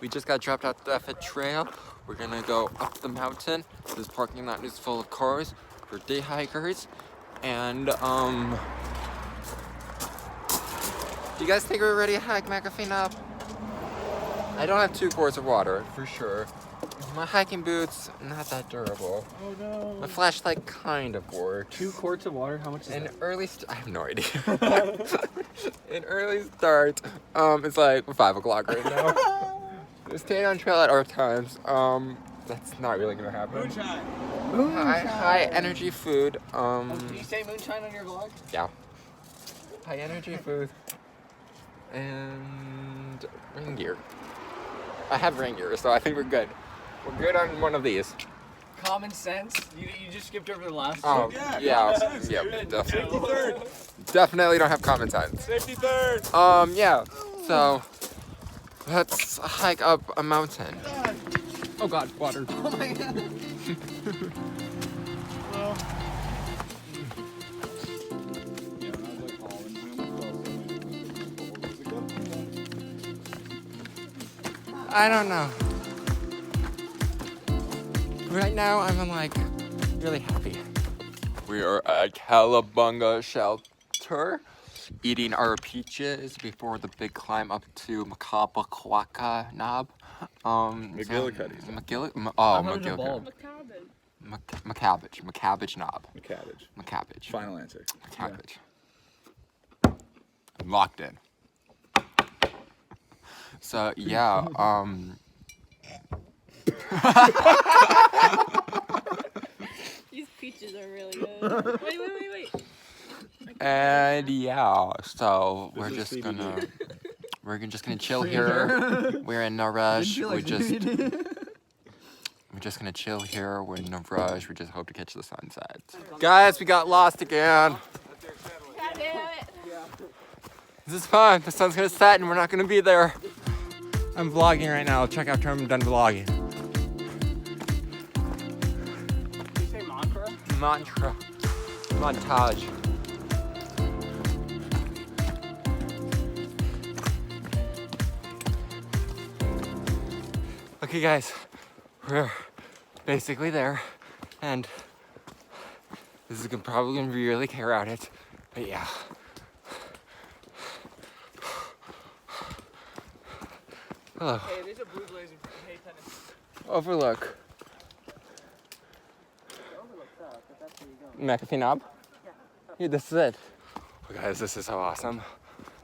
We just got dropped out the F trail. We're gonna go up the mountain. This parking lot is full of cars for day hikers. And do you guys think we're ready to hike McAfee up? I don't have 2 quarts of water for sure. My hiking boots, not that durable. Oh no. My flashlight kind of works. 2 quarts of water? How much is that? I have no idea. An early start, it's like 5 o'clock right now. We're staying on trail at our times. That's not really gonna happen. Moonshine. High energy food. Did you say moonshine on your vlog? Yeah. High energy food. And rain gear. I have rain gear, so I think we're good. We're good on one of these. Common sense? You just skipped over the last Oh, two? yeah, definitely. Definitely don't have common sense. Safety third! Yeah, so let's hike up a mountain. Oh god, water. Oh my god. Well. I don't know. Right now, I'm like really happy. We are at Calabunga Shelter, eating our peaches before the big climb up to McAbbage Knob. McGillicuddy. McAbbage Knob. McAbbage. Final answer. McAbbage. I'm locked in. So yeah, These peaches are really good. Wait. and yeah, so we're just gonna chill here. We're in no rush. We're just gonna chill here. We're in no rush. We just hope to catch the sunset. Guys, we got lost again. God damn it. This is fun. The sun's gonna set and we're not gonna be there. I'm vlogging right now. I'll check after I'm done vlogging. Did you say mantra? Montage. Okay guys, we're basically there and this is probably gonna be really chaotic, but yeah. Hello. Hey, there's a blue blazer. Hey, tennis. Overlook. McAfee Knob? Yeah, this is it. Oh, guys, this is so awesome.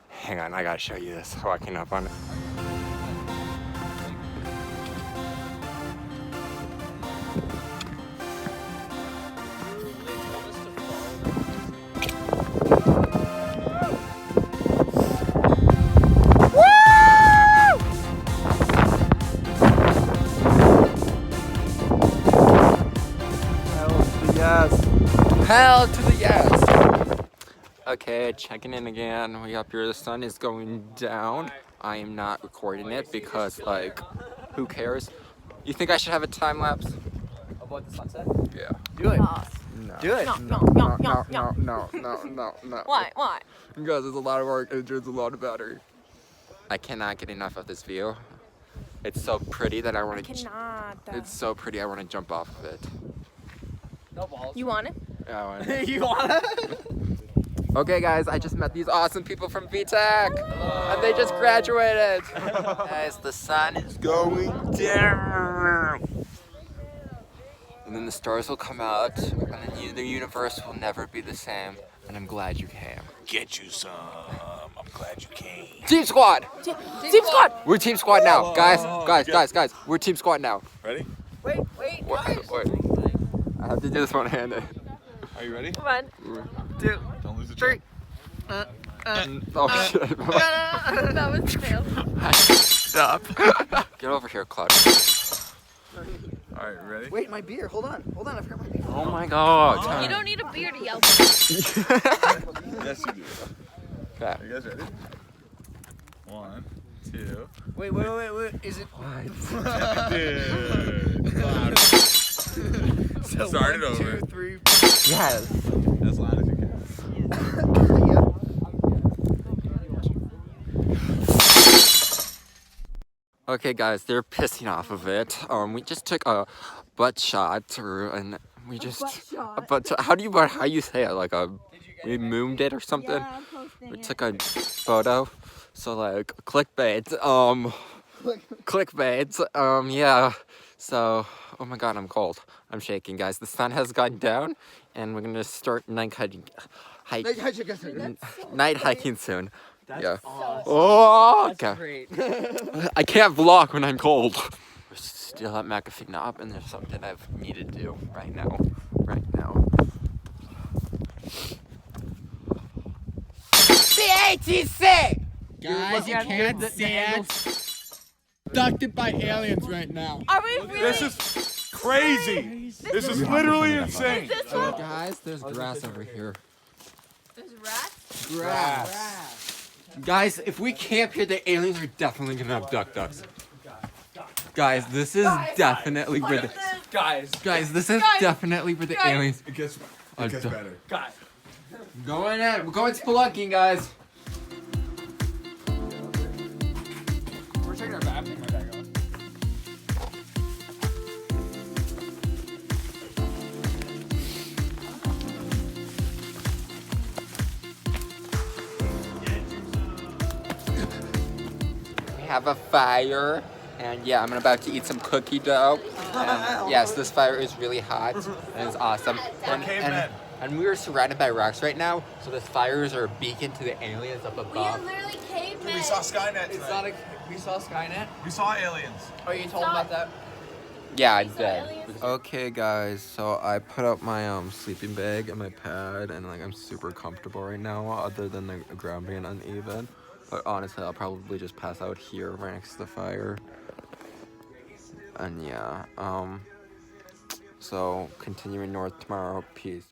Hang on, I gotta show you this. Walking up on it. Hell to the yes! Okay, checking in again. We up here, the sun is going down. I am not recording it because, like, who cares? You think I should have a time lapse? Of what, the sunset? Yeah. Do it. No. Do it. No. Why? Because there's a lot of work and there's a lot of battery. I cannot get enough of this view. It's so pretty that I want to. It's so pretty I want to jump off of it. No balls. You want it? Yeah, I want it. You want it? Okay, guys, I just met these awesome people from VTech, and they just graduated. Guys, the sun is going down, and then the stars will come out, and then the universe will never be the same. And I'm glad you came. Get you some. I'm glad you came. Team squad. Team squad. We're team squad now, guys. We're team squad now. Ready? Wait. Wait. I have to do this one-handed. Are you ready? 1, 2, Don't lose the 3. Oh shit. That was fail. Stop. Get over here, Claude. Alright, ready? Wait, my beer. Hold on. I forgot my beer. Oh my god. You don't need a beer to yell. Yes, you do. Okay. Are you guys ready? 1, 2. Wait. Is it? Dude. So Start it 1, over. 2, 3. Yes. As loud as you can. Okay, guys, they're pissing off of it. We just took a butt shot, and we just a butt shot. How you say it? Like we mooned it or something. Yeah, I'm posting We it. took a photo. So like clickbait. Clickbait. Yeah. So, oh my God, I'm cold. I'm shaking, guys. The sun has gone down, and we're gonna start night hiking. Night hiking soon. Yeah. Oh, okay. Great. I can't vlog when I'm cold. We're still at McAfee Knob, and there's something I need to do right now. The ATC! Guys, you can't see it. Abducted by aliens right now. Are we really? This is crazy. This is literally insane. This one? Guys, there's grass over here. There's rats? Grass. Guys, if we camp here, the aliens are definitely gonna abduct us. Guys, this is definitely where the Guys. this is definitely where the aliens. It gets better. Guys, going in. We're going spelunking, guys. We're checking our bathroom. We have a fire, and yeah, I'm about to eat some cookie dough. And yes, this fire is really hot, and it's awesome. And we are surrounded by rocks right now, so this fires are a beacon to the aliens up We are above. literally cavemen. We saw Skynet It's tonight. not a. We saw Skynet. We saw aliens. Oh, you told about that? Yeah, I saw did. aliens. Okay, guys, so I put up my sleeping bag and my pad, and like I'm super comfortable right now, other than the ground being uneven. But honestly, I'll probably just pass out here right next to the fire. And yeah, so continuing north tomorrow. Peace.